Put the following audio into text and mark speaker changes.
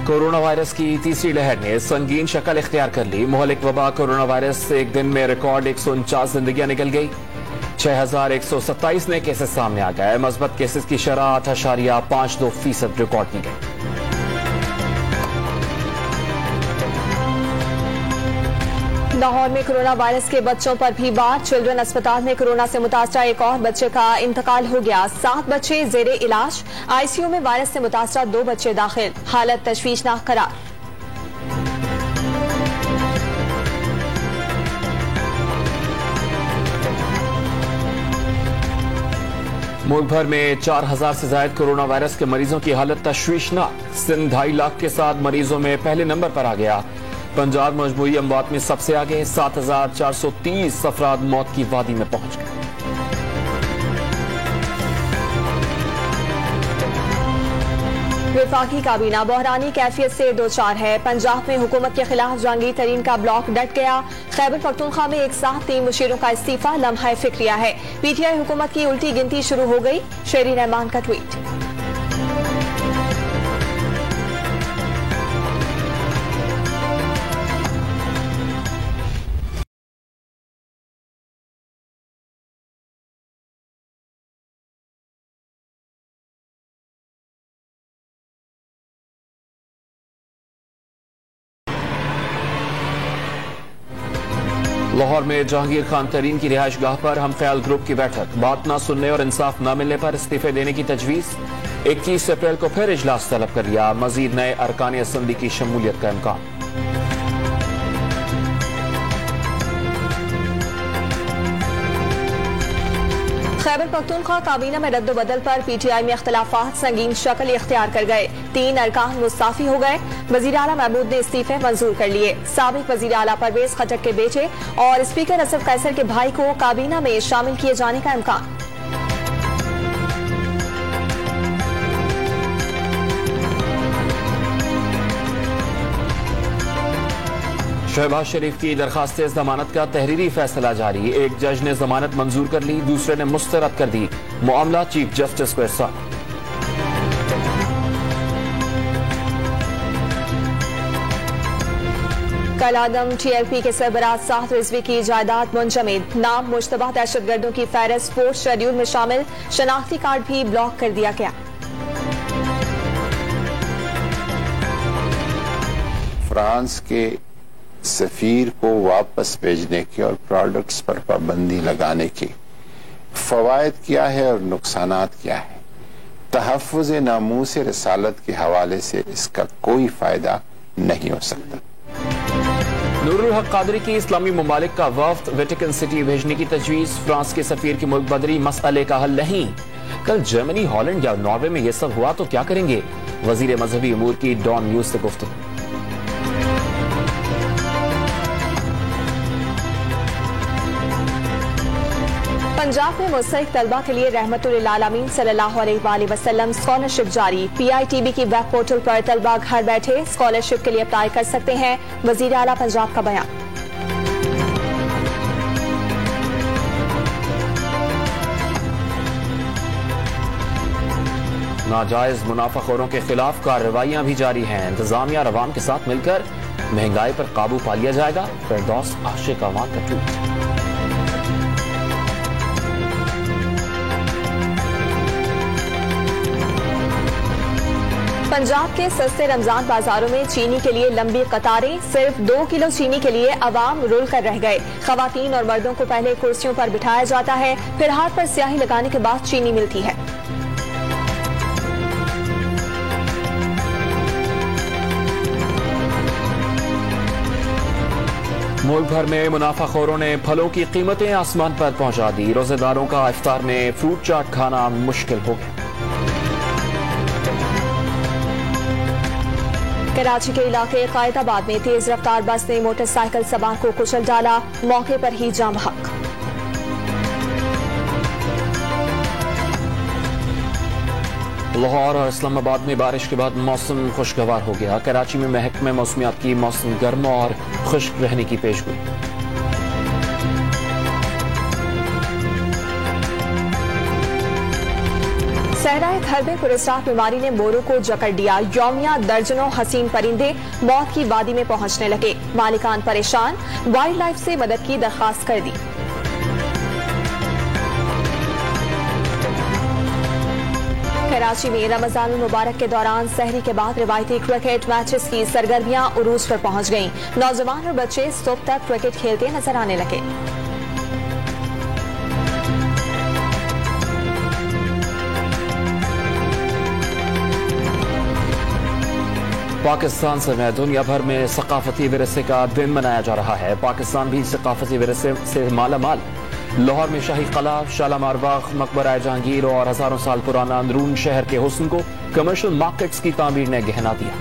Speaker 1: Corona virus की तीसरी लहर ने संगीन शक्ल इख्तियार कर ली। मुहलिक वबा कोरोना वायरस से एक दिन में रिकॉर्ड 149 जिंदगियां निकल गई। 6127 नए केसेस सामने आ गए। मस्बत केसेस की शरह 8.52% रिकॉर्ड की गई।
Speaker 2: लाहौर में कोरोना वायरस के बच्चों पर भी बात। चिल्ड्रन अस्पताल में कोरोना से मुतासरा एक और बच्चे का इंतकाल हो गया। 7 बच्चे जेरे इलाज। आईसीयू में वायरस से मुतासरा 2 बच्चे दाखिल। हालत तशवीशनाक करार।
Speaker 1: मुल्क भर में 4000 से ज्यादा कोरोना वायरस के मरीजों की हालत तशवीशनाक। सिंध 2.5 लाख के साथ मरीजों में पहले नंबर पर आ गया। पंजाब मजमूई अमवात में सबसे आगे। 7430 अफराद मौत की वादी में पहुंच गए।
Speaker 2: वफाकी काबीना बहरानी कैफियत से 2-4 है। पंजाब में हुकूमत के खिलाफ जहांगीर तरीन का ब्लॉक डट गया। खैबर पख्तूनख्वा में एक साथ 3 मुशीरों का इस्तीफा लम्हा फिक्रिया है। पीटीआई हुकूमत की उल्टी गिनती शुरू हो गई। शेरी रहमान का ट्वीट।
Speaker 1: लाहौर में जहांगीर खान तरीन की रिहाइश गाह पर हम ख्याल ग्रुप की बैठक। बात न सुनने और इंसाफ न मिलने पर इस्तीफे देने की तजवीज। 21 अप्रैल को फिर इजलास तलब कर लिया। मजीद नए अरकान असम्बली की शमूलियत का इम्कान।
Speaker 2: खैबर पख्तूनख्वा काबीना में रद्दोबदल पर पीटीआई में इख्तिलाफात संगीन शक्ल इख्तियार कर गए। 3 अरकान मुस्ताफी हो गए। वजीर आला महमूद ने इस्तीफे मंजूर कर लिए। साबिक वजीर आला परवेज खटक के बेटे और स्पीकर असफ कैसर के भाई को काबीना में शामिल किए जाने का इम्कान।
Speaker 1: शहबाज शरीफ की दरखास्त जमानत का तहरीरी फैसला जारी। एक जज ने जमानत मंजूर कर ली, दूसरे ने मुस्तरद कर दी। मामला चीफ जस्टिस को इरसाल।
Speaker 2: कल आदम टीएलपी के सरबराह साद रिजवी की जायदाद मुंजमद। नाम मुश्तबा दहशतगर्दों की फहरिस्त 4th शेड्यूल में शामिल। शनाख्ती कार्ड भी ब्लॉक कर दिया गया।
Speaker 3: फ्रांस के सफीर को वापस भेजने की और प्रोडक्ट्स पर पाबंदी लगाने की फवायद क्या है और नुकसानात क्या है। तहफ़्फ़ुज़ नामूस रिसालत के हवाले से इसका कोई फायदा नहीं हो सकता।
Speaker 1: नूरुल हक कादरी की इस्लामी ममालिक का वफ्द वेटिकन सिटी भेजने की तजवीज। फ्रांस के सफीर की मुल्क बदरी मसले का हल नहीं। कल जर्मनी, हॉलैंड या नॉर्वे में यह सब हुआ तो क्या करेंगे? वजीर मजहबी अमूर की डॉन न्यूज से गुफ्तगू।
Speaker 2: पंजाब में मुस्तहिक तलबा के लिए रहमतुल आलमीन सल्लल्लाहु अलैहि वसल्लम स्कॉलरशिप जारी। पीआईटीबी की वेब पोर्टल पर तलबा घर बैठे स्कॉलरशिप के लिए अप्लाई कर सकते हैं। वजीर आला पंजाब का बयान।
Speaker 1: नाजायज मुनाफाखोरों के खिलाफ कार्रवाइयां भी जारी हैं। इंतजामिया और अवाम के साथ मिलकर महंगाई पर काबू पा लिया जाएगा। फिरदौस आशिक अवान का ट्वीट।
Speaker 2: पंजाब के सस्ते रमजान बाजारों में चीनी के लिए लंबी कतारें। सिर्फ 2 किलो चीनी के लिए अवाम रुल कर रह गए। खवातीन और मर्दों को पहले कुर्सियों पर बिठाया जाता है, फिर हाथ पर स्याही लगाने के बाद चीनी मिलती है।
Speaker 1: मुल्क भर में मुनाफाखोरों ने फलों की कीमतें आसमान पर पहुंचा दी। रोजेदारों का इफ्तार में फ्रूट चाट खाना मुश्किल हो गया।
Speaker 2: कराची के इलाके कायदाबाद में तेज रफ्तार बस ने मोटरसाइकिल सवार को कुचल डाला। मौके पर ही जाम हक।
Speaker 1: लाहौर और इस्लामाबाद में बारिश के बाद मौसम खुशगवार हो गया। कराची में महकमे मौसमियात की मौसम गर्म और खुश्क रहने की पेशगोई।
Speaker 2: सहराए घर में पुरस्कार बीमारी ने मोरों को जकड़ दिया। यौमिया दर्जनों हसीन परिंदे मौत की वादी में पहुंचने लगे। मालिकान परेशान, वाइल्ड लाइफ से मदद की दरखास्त कर दी। कराची में रमजान मुबारक के दौरान सहरी के बाद रिवायती क्रिकेट मैचेस की सरगर्मियां उरूज पर पहुंच गईं। नौजवान और बच्चे सुबह तक क्रिकेट खेलते नजर आने लगे।
Speaker 1: पाकिस्तान समेत दुनिया भर में सकाफती विरसे का दिन मनाया जा रहा है। पाकिस्तान भी सकाफती विरसे से माला माल। लाहौर में शाही कला, शालामार बाग, मकबरा जहांगीर और हजारों साल पुराना अंदरून शहर के हुस्न को कमर्शियल मार्केट्स की तामीर ने गहना दिया।